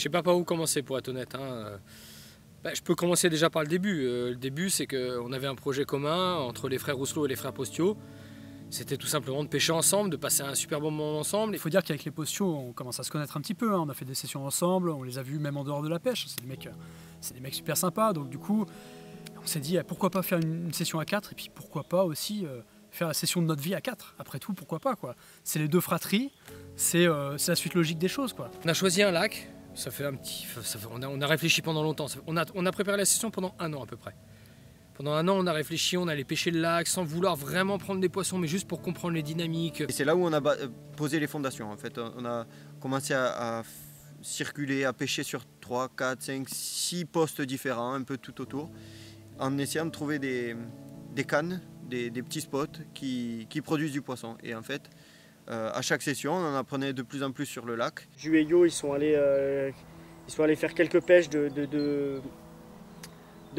sais pas par où commencer pour être honnête. Je peux commencer déjà par le début. Le début, c'est qu'on avait un projet commun entre les frères Rousselot et les frères Postio. C'était tout simplement de pêcher ensemble, de passer un super bon moment ensemble. Il faut dire qu'avec les Postio, on commence à se connaître un petit peu. On a fait des sessions ensemble, on les a vus même en dehors de la pêche. C'est des mecs super sympas. Donc du coup, on s'est dit pourquoi pas faire une session à 4 et puis pourquoi pas aussi faire la session de notre vie à 4. Après tout, pourquoi pas quoi. C'est les deux fratries, c'est la suite logique des choses quoi. On a choisi un lac. On a réfléchi pendant longtemps. On a préparé la session pendant 1 an à peu près. Pendant 1 an, on a réfléchi, on allait pêcher le lac sans vouloir vraiment prendre des poissons, mais juste pour comprendre les dynamiques. Et c'est là où on a posé les fondations. En fait, on a commencé à circuler, à pêcher sur 3, 4, 5, 6 postes différents, un peu tout autour, en essayant de trouver des cannes, des petits spots qui produisent du poisson. Et en fait, à chaque session, on en apprenait de plus en plus sur le lac. Ju et Yo, ils sont allés faire quelques pêches de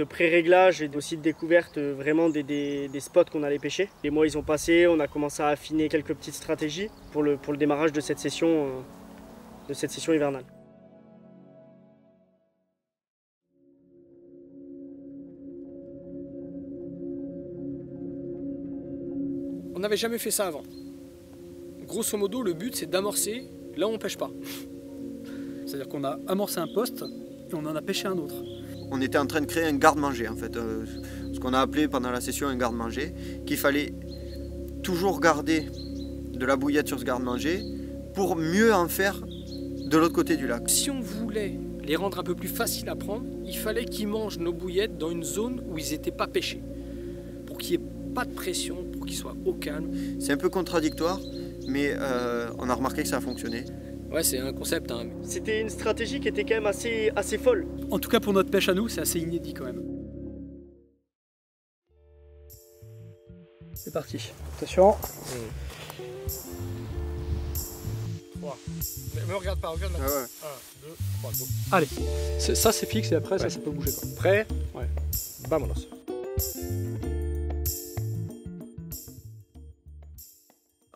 pré-réglage et aussi de découverte vraiment des spots qu'on allait pêcher. Les mois ils ont passé, on a commencé à affiner quelques petites stratégies pour le démarrage de cette session hivernale. On n'avait jamais fait ça avant. Grosso modo, le but c'est d'amorcer là où on pêche pas. C'est-à-dire qu'on a amorcé un poste et on en a pêché un autre. On était en train de créer un garde-manger en fait, ce qu'on a appelé pendant la session un garde-manger, qu'il fallait toujours garder de la bouillette sur ce garde-manger pour mieux en faire de l'autre côté du lac. Si on voulait les rendre un peu plus faciles à prendre, il fallait qu'ils mangent nos bouillettes dans une zone où ils n'étaient pas pêchés, pour qu'il n'y ait pas de pression, pour qu'ils soient au calme. C'est un peu contradictoire, mais on a remarqué que ça a fonctionné. Ouais, c'est un concept. C'était une stratégie qui était quand même assez folle. En tout cas pour notre pêche à nous, c'est assez inédit quand même. C'est parti. Attention. 3. Mais regarde pas, regarde là. Ah ouais. 1, 2, 3, go. Allez, ça c'est fixe et après ça peut bouger quoi. Prêt? Ouais. Vamonos.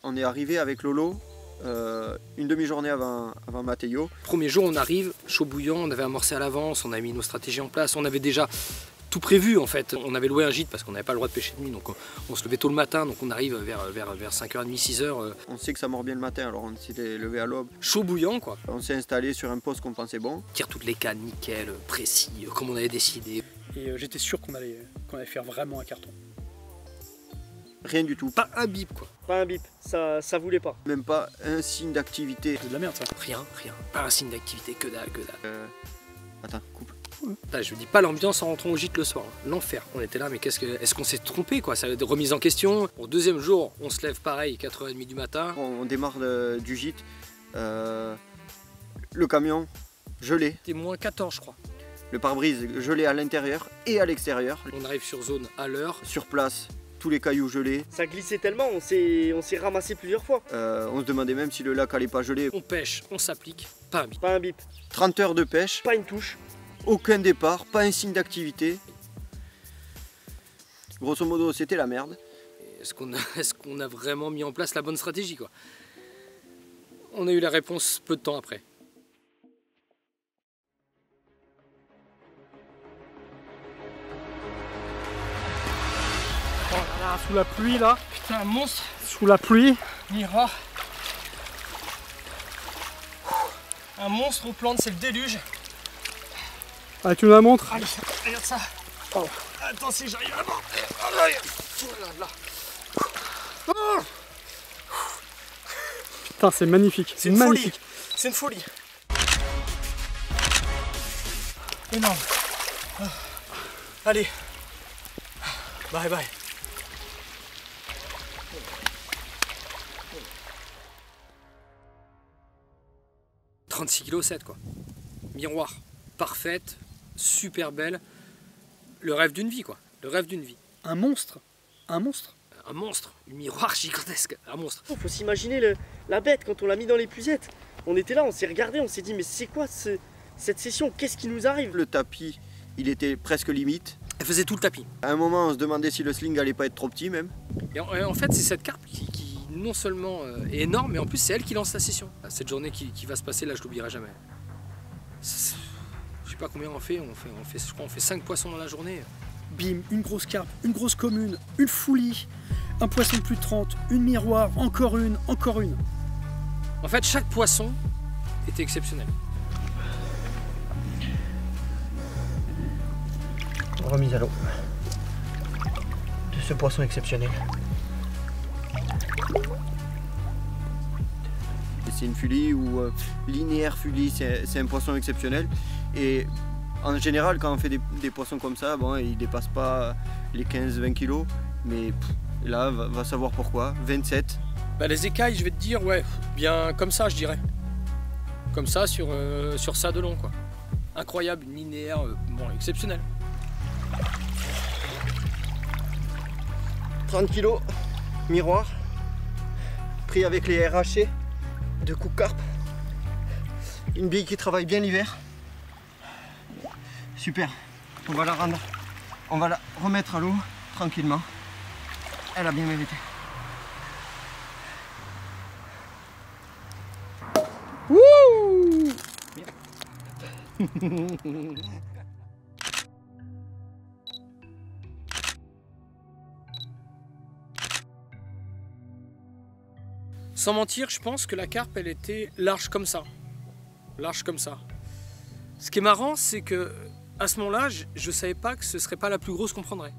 On est arrivé avec Lolo une demi-journée avant Matteo. Premier jour, on arrive, chaud bouillant, on avait amorcé à l'avance, on a mis nos stratégies en place, on avait déjà tout prévu en fait. On avait loué un gîte parce qu'on n'avait pas le droit de pêcher de nuit, donc on se levait tôt le matin, donc on arrive vers 5h30, 6h. On sait que ça mord bien le matin, alors on s'était levé à l'aube. Chaud bouillant quoi. On s'est installé sur un poste qu'on pensait bon. Tire toutes les cannes, nickel, précis, comme on avait décidé. Et j'étais sûr qu'on allait faire vraiment un carton. Rien du tout. Pas un bip quoi. Pas un bip, ça voulait pas. Même pas un signe d'activité. C'est de la merde ça. Rien. Pas un signe d'activité, que dalle. Attends, coupe. Là, je dis pas l'ambiance en rentrant au gîte le soir. L'enfer. On était là, mais est-ce qu'on s'est trompé quoi? Ça avait des remises en question. Au deuxième jour, on se lève pareil, 4h30 du matin. On démarre du gîte. Le camion gelé. C'était moins 14 je crois. Le pare-brise gelé à l'intérieur et à l'extérieur. On arrive sur zone à l'heure. Sur place, tous les cailloux gelés. Ça glissait tellement, on s'est ramassé plusieurs fois. On se demandait même si le lac allait pas geler. On pêche, on s'applique, pas un bip. Pas un bip. 30 heures de pêche, Pas une touche. aucun départ, pas un signe d'activité. Grosso modo, c'était la merde. Est-ce qu'on a vraiment mis en place la bonne stratégie quoi? On a eu la réponse peu de temps après. Oh là là, sous la pluie là. Putain, un monstre. Sous la pluie. Miroir. Un monstre aux plantes, c'est le déluge. Ah, tu nous la montres? Allez, regarde ça. Oh. Attends si j'arrive à la voir. Oh là là. Oh. Putain, c'est magnifique. C'est une magnifique. folie. C'est une folie. Énorme. Allez. Bye bye. « 36,7 kg quoi. Miroir, parfaite, super belle. Le rêve d'une vie quoi. Le rêve d'une vie. Un monstre. Un monstre. Un monstre, un miroir gigantesque, un monstre. Il faut s'imaginer la bête quand on l'a mis dans l'épuisette. On était là, on s'est regardé, on s'est dit mais c'est quoi cette session? Qu'est-ce qui nous arrive? Le tapis, il était presque limite. Elle faisait tout le tapis. À un moment, on se demandait si le sling allait pas être trop petit même. Et en fait, c'est cette carpe qui non seulement est énorme, mais en plus c'est elle qui lance la session. Cette journée qui va se passer là, je l'oublierai jamais. Je sais pas combien on fait, je crois on fait 5 poissons dans la journée. Bim, une grosse carpe, une grosse commune, une foulie, un poisson de plus de 30, une miroir, encore une, encore une. En fait, chaque poisson était exceptionnel. Remise à l'eau de ce poisson exceptionnel. C'est une fulie ou linéaire fulie, c'est un poisson exceptionnel. Et en général, quand on fait des poissons comme ça, bon, ils ne dépassent pas les 15-20 kilos. Mais là, va savoir pourquoi. 27. Bah, les écailles, je vais te dire, ouais, bien comme ça, je dirais. Comme ça, sur ça de long, quoi. Incroyable, une linéaire, bon, exceptionnelle. 30 kilos, miroir, pris avec les RHC de coupe carpe. Une bille qui travaille bien l'hiver. Super, on va la rendre, on va la remettre à l'eau tranquillement. Elle a bien mérité. Wouh! Sans mentir, je pense que la carpe, elle était large comme ça. Large comme ça. Ce qui est marrant, c'est que à ce moment-là, je ne savais pas que ce serait pas la plus grosse qu'on prendrait.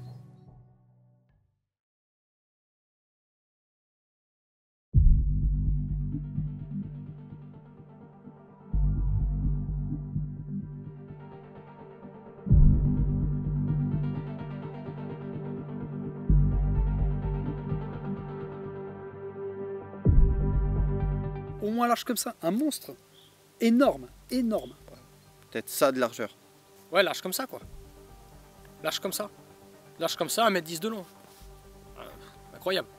Au moins large comme ça, un monstre. Énorme, énorme. Peut-être ça de largeur. Ouais, large comme ça, quoi. Large comme ça. Large comme ça, 1,10 m de long. Incroyable.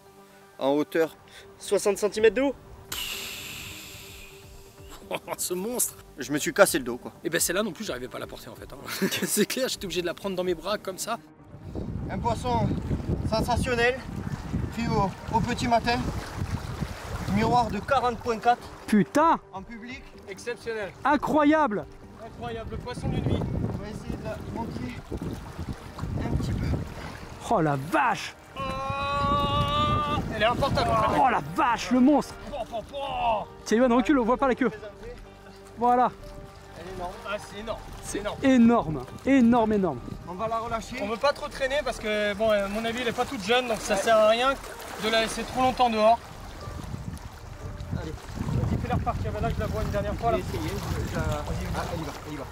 En hauteur, 60 cm de haut. Ce monstre. je me suis cassé le dos, quoi. Et ben celle-là non plus, j'arrivais pas à la porter en fait. Hein. C'est clair, j'étais obligé de la prendre dans mes bras comme ça. Un poisson sensationnel, pris au petit matin. Miroir de 40.4 Putain, en public. Exceptionnel. incroyable. Incroyable, le poisson d'une vie. On va essayer de la montrer un petit peu. Oh la vache. Elle est importable en fait. Oh la vache, le monstre. Tiens Yoann, recule, on voit pas la queue. Voilà, Elle est énorme. Ah, c'est énorme. C'est énorme. énorme, énorme, énorme. On va la relâcher. On veut pas trop traîner parce que, bon, à mon avis, elle est pas toute jeune, donc ça sert à rien de la laisser trop longtemps dehors. Allez. Vas-y, fais-la repartir. Là, je la vois une dernière fois. Là. Elle y va, elle y va.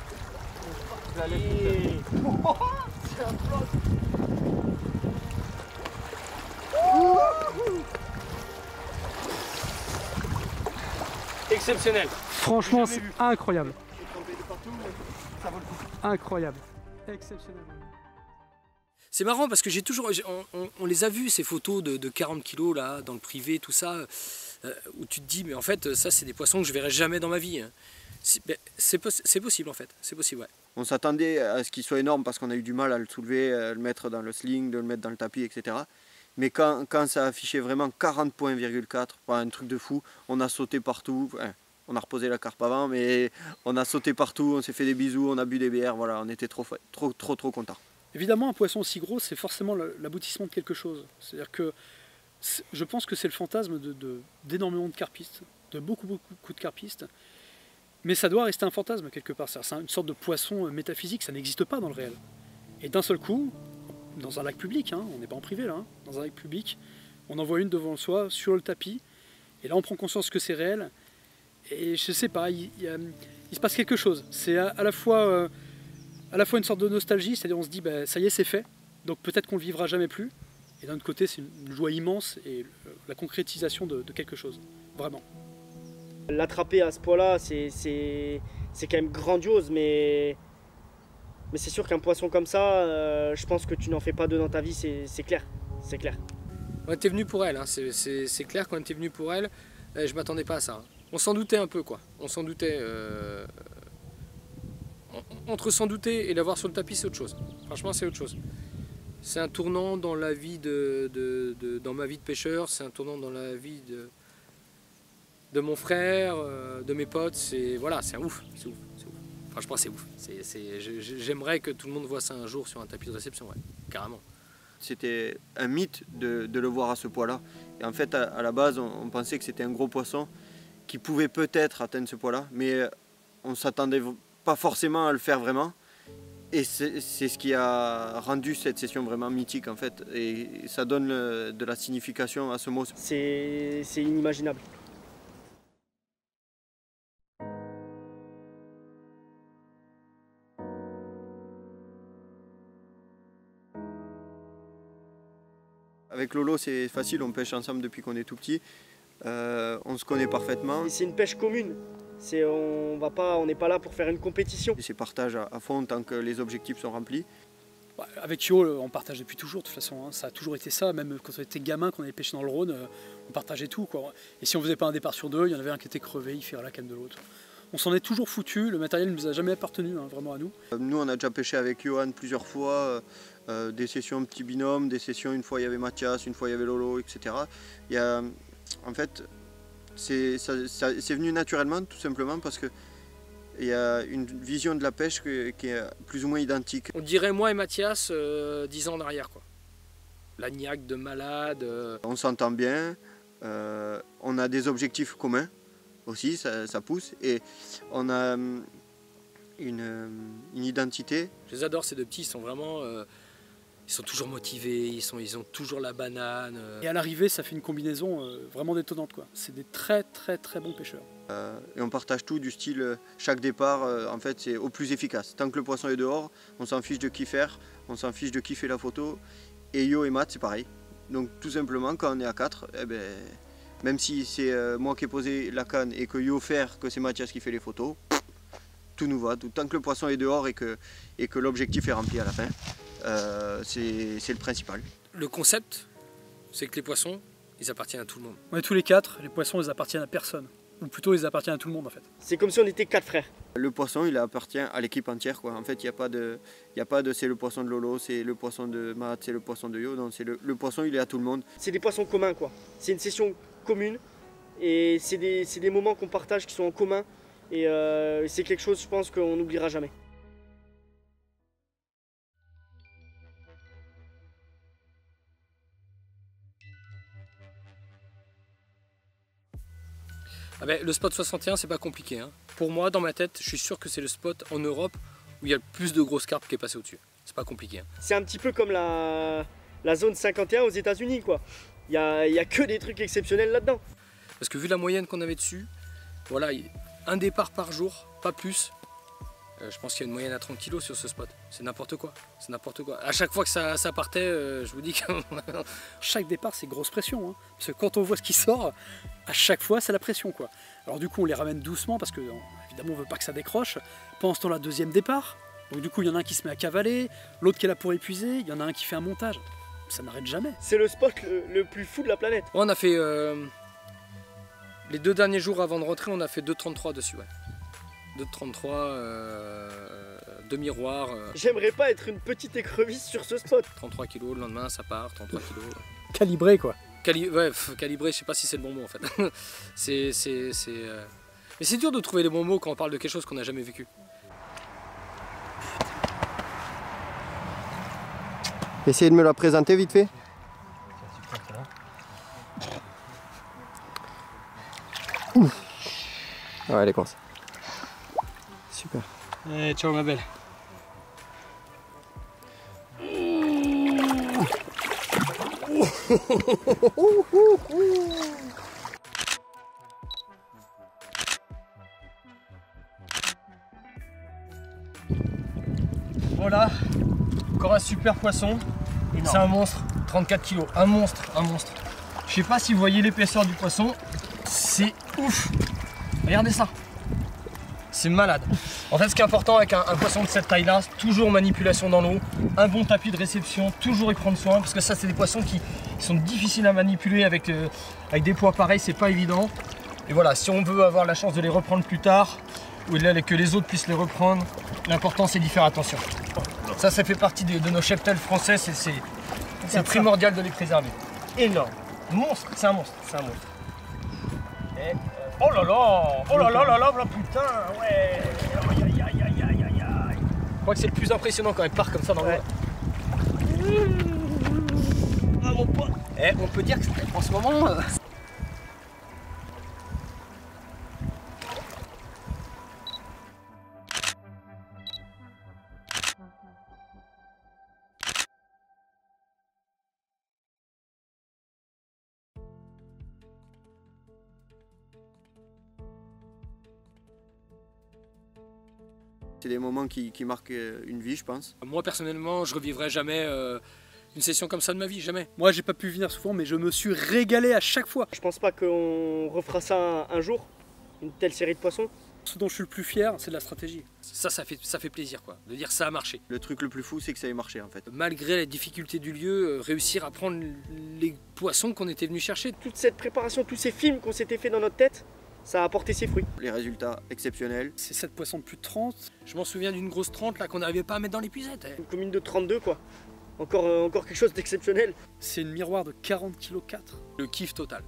Je la laisse. Et... C'est un flot. Exceptionnel. Franchement, c'est incroyable. Je suis trompé de partout, mais ça vaut le coup. Incroyable. Exceptionnel. C'est marrant parce que j'ai toujours, on les a vus ces photos de 40 kilos là, dans le privé, tout ça, où tu te dis, mais en fait, ça c'est des poissons que je verrai jamais dans ma vie. Hein. C'est possible en fait, c'est possible, ouais. On s'attendait à ce qu'il soit énorme parce qu'on a eu du mal à le soulever, à le mettre dans le sling, de le mettre dans le tapis, etc. Mais quand ça affichait vraiment 40 points, un truc de fou, on a sauté partout. On a reposé la carpe avant, mais on a sauté partout, on s'est fait des bisous, on a bu des bières, voilà, on était trop contents. Évidemment, un poisson aussi gros, c'est forcément l'aboutissement de quelque chose. C'est-à-dire que je pense que c'est le fantasme d'énormément de carpistes, de beaucoup de carpistes. Mais ça doit rester un fantasme quelque part. C'est une sorte de poisson métaphysique, ça n'existe pas dans le réel. Et d'un seul coup, dans un lac public, hein, on n'est pas en privé là, hein, dans un lac public, on en voit une devant soi, sur le tapis, et là on prend conscience que c'est réel, et je sais pas, il se passe quelque chose. C'est à la fois une sorte de nostalgie, c'est-à-dire on se dit, bah, ça y est, c'est fait, donc peut-être qu'on le vivra jamais plus, et d'un autre côté, c'est une joie immense, et la concrétisation de quelque chose, vraiment. L'attraper à ce point-là, c'est quand même grandiose, mais c'est sûr qu'un poisson comme ça, je pense que tu n'en fais pas deux dans ta vie, c'est clair, c'est clair. On était venu pour elle, hein. C'est clair qu'on était venu pour elle, je m'attendais pas à ça. Hein. On s'en doutait un peu, quoi. On s'en doutait. Entre s'en douter et l'avoir sur le tapis, c'est autre chose. Franchement, c'est autre chose. C'est un tournant dans la vie dans ma vie de pêcheur, c'est un tournant dans la vie de mon frère, de mes potes, voilà, c'est ouf, c'est ouf, c'est ouf. Franchement, c'est ouf. J'aimerais que tout le monde voit ça un jour sur un tapis de réception, ouais, carrément. C'était un mythe de le voir à ce poids-là. Et en fait, à la base, on pensait que c'était un gros poisson qui pouvait peut-être atteindre ce poids-là, mais on ne s'attendait pas forcément à le faire vraiment. Et c'est ce qui a rendu cette session vraiment mythique, en fait. Et ça donne de la signification à ce mot. C'est inimaginable. Avec Lolo, c'est facile, on pêche ensemble depuis qu'on est tout petit. On se connaît parfaitement. C'est une pêche commune. On n'est pas là pour faire une compétition. C'est partage à fond tant que les objectifs sont remplis. Avec Yo, on partage depuis toujours de toute façon. Hein. Ça a toujours été ça. Même quand on était gamin, quand on allait pêcher dans le Rhône, on partageait tout, quoi. Et si on faisait pas un départ sur deux, il y en avait un qui était crevé, il ferait la canne de l'autre. On s'en est toujours foutu. Le matériel ne nous a jamais appartenu, hein, vraiment à nous. Nous, on a déjà pêché avec Johan plusieurs fois. Des sessions petits binômes, des sessions une fois il y avait Mathias, une fois il y avait Lolo, etc. En fait, c'est venu naturellement, tout simplement parce que il y a une vision de la pêche qui est plus ou moins identique. On dirait moi et Mathias 10 ans en arrière, quoi. La niaque de malade. On s'entend bien, on a des objectifs communs aussi, ça pousse, et on a une identité. Je les adore, ces deux petits, ils sont vraiment... ils sont toujours motivés, ils ont toujours la banane. Et à l'arrivée, ça fait une combinaison vraiment détonnante, quoi. C'est des très bons pêcheurs. Et on partage tout du style, chaque départ, en fait, c'est au plus efficace. Tant que le poisson est dehors, on s'en fiche de qui faire, on s'en fiche de qui fait la photo. Et Yo et Matt, c'est pareil. Donc tout simplement, quand on est à 4, eh ben, même si c'est moi qui ai posé la canne et que Yo faire, que c'est Mathias qui fait les photos, tout nous va. Tant que le poisson est dehors et que l'objectif est rempli à la fin, c'est le principal. Le concept, c'est que les poissons, ils appartiennent à tout le monde. On est tous les 4, les poissons, ils appartiennent à personne. Ou plutôt, ils appartiennent à tout le monde, en fait. C'est comme si on était 4 frères. Le poisson, il appartient à l'équipe entière, quoi. En fait, il n'y a pas de c'est le poisson de Lolo, c'est le poisson de Matt, c'est le poisson de Yo. Donc le poisson, il est à tout le monde. C'est des poissons communs, quoi. C'est une session commune et c'est des moments qu'on partage qui sont en commun. Et c'est quelque chose, je pense, qu'on n'oubliera jamais. Ah ben, le spot 61, c'est pas compliqué, hein. Pour moi, dans ma tête, je suis sûr que c'est le spot en Europe où il y a le plus de grosses carpes qui est passé au-dessus. C'est pas compliqué, hein. C'est un petit peu comme la zone 51 aux États-Unis, quoi. Il y a que des trucs exceptionnels là-dedans. Parce que vu la moyenne qu'on avait dessus, voilà, un départ par jour, pas plus. Je pense qu'il y a une moyenne à 30 kg sur ce spot. C'est n'importe quoi. C'est n'importe quoi. À chaque fois que ça partait, je vous dis que... Chaque départ, c'est grosse pression. Hein. Parce que quand on voit ce qui sort, à chaque fois, c'est la pression, quoi. Alors du coup, on les ramène doucement parce que, évidemment, on veut pas que ça décroche. Pendant ce temps-là, deuxième départ. Donc du coup, il y en a un qui se met à cavaler, l'autre qui est là pour épuiser, il y en a un qui fait un montage. Ça n'arrête jamais. C'est le spot le plus fou de la planète. On a fait... les 2 derniers jours avant de rentrer, on a fait 2,33 dessus, ouais. 2,33, 2 miroirs. J'aimerais pas être une petite écrevisse sur ce spot. 33 kg, le lendemain ça part, 33 kg. Calibré, quoi. Calibré, je sais pas si c'est le bon mot en fait. Mais c'est dur de trouver les bons mots quand on parle de quelque chose qu'on n'a jamais vécu. Essayez de me la présenter vite fait. Ouais, elle est coincée. Super. Hey, ciao ma belle. Voilà, encore un super poisson. C'est un monstre, 34 kg, un monstre, un monstre. Je sais pas si vous voyez l'épaisseur du poisson, c'est ouf. Regardez ça. C'est malade. En fait, ce qui est important avec un poisson de cette taille-là, toujours manipulation dans l'eau, un bon tapis de réception, toujours y prendre soin, parce que ça, c'est des poissons qui sont difficiles à manipuler avec des poids pareils, c'est pas évident. Et voilà, si on veut avoir la chance de les reprendre plus tard, ou que les autres puissent les reprendre, l'important c'est d'y faire attention. Ça fait partie de nos cheptels français, c'est primordial de les préserver. Énorme. Monstre, c'est un monstre, c'est un monstre. Et, oh là là, putain, ouais. Aïe, aïe, aïe, aïe, crois que c'est le plus impressionnant quand il part comme ça dans l'eau. Ah mon poids. Eh, on peut dire que en ce moment... C'est des moments qui marquent une vie, je pense. Moi personnellement, je revivrai jamais une session comme ça de ma vie, jamais. Moi, j'ai pas pu venir souvent, mais je me suis régalé à chaque fois. Je pense pas qu'on refera ça un jour, une telle série de poissons. Ce dont je suis le plus fier, c'est de la stratégie. Ça fait plaisir quoi, de dire ça a marché. Le truc le plus fou, c'est que ça ait marché en fait. Malgré les difficultés du lieu, réussir à prendre les poissons qu'on était venu chercher. Toute cette préparation, tous ces films qu'on s'était fait dans notre tête, ça a apporté ses fruits. Les résultats exceptionnels. C'est 7 poissons de plus de 30. Je m'en souviens d'une grosse 30 là qu'on n'arrivait pas à mettre dans l'épuisette. Une commune de 32 quoi. Encore quelque chose d'exceptionnel. C'est une miroir de 40 kg 4. Le kiff total.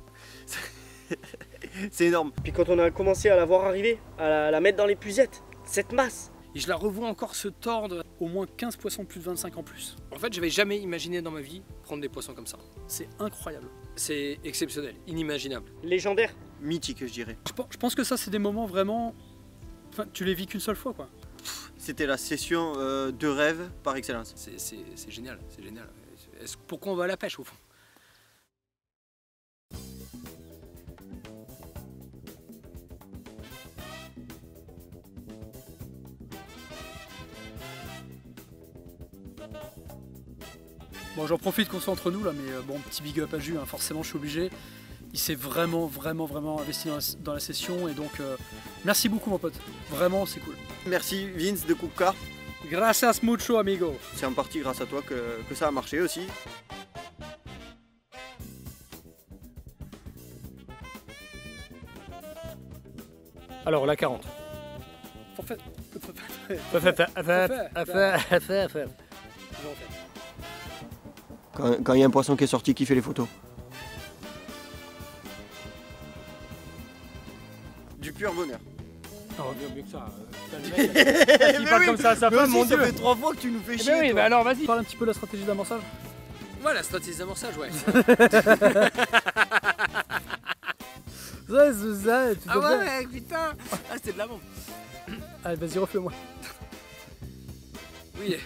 C'est énorme. Puis quand on a commencé à la voir arriver, à la mettre dans l'épuisette, cette masse. Et je la revois encore se tordre. Au moins 15 poissons de plus de 25 en plus. En fait, j'avais jamais imaginé dans ma vie prendre des poissons comme ça. C'est incroyable. C'est exceptionnel, inimaginable. Légendaire. Mythique, je dirais. Je pense que ça, c'est des moments vraiment... Enfin, tu les vis qu'une seule fois, quoi. C'était la session de rêve par excellence. C'est génial, c'est génial. Pourquoi on va à la pêche au fond? Bon, j'en profite qu'on soit entre nous là, mais bon, petit big up à Jus, hein, forcément je suis obligé. Il s'est vraiment investi dans la session et donc merci beaucoup mon pote, vraiment c'est cool. Merci Vince de Coupe Carp. Gracias mucho amigo. C'est en partie grâce à toi que ça a marché aussi. Alors la 40. Quand il y a un poisson qui est sorti, qui fait les photos? Du pur bonheur. Non, mieux que ça. Il parle comme ça à sa femme, mon Dieu. Ça fait 3 fois que tu nous fais chier. Mais oui, toi. mais alors vas-y. Parle un petit peu de la stratégie d'amorçage. Ouais, la stratégie d'amorçage, ouais. Ouais, c'est ça, tu Ah ouais, putain. Ah, c'était de la bombe. Allez, vas-y, refais-moi. Oui.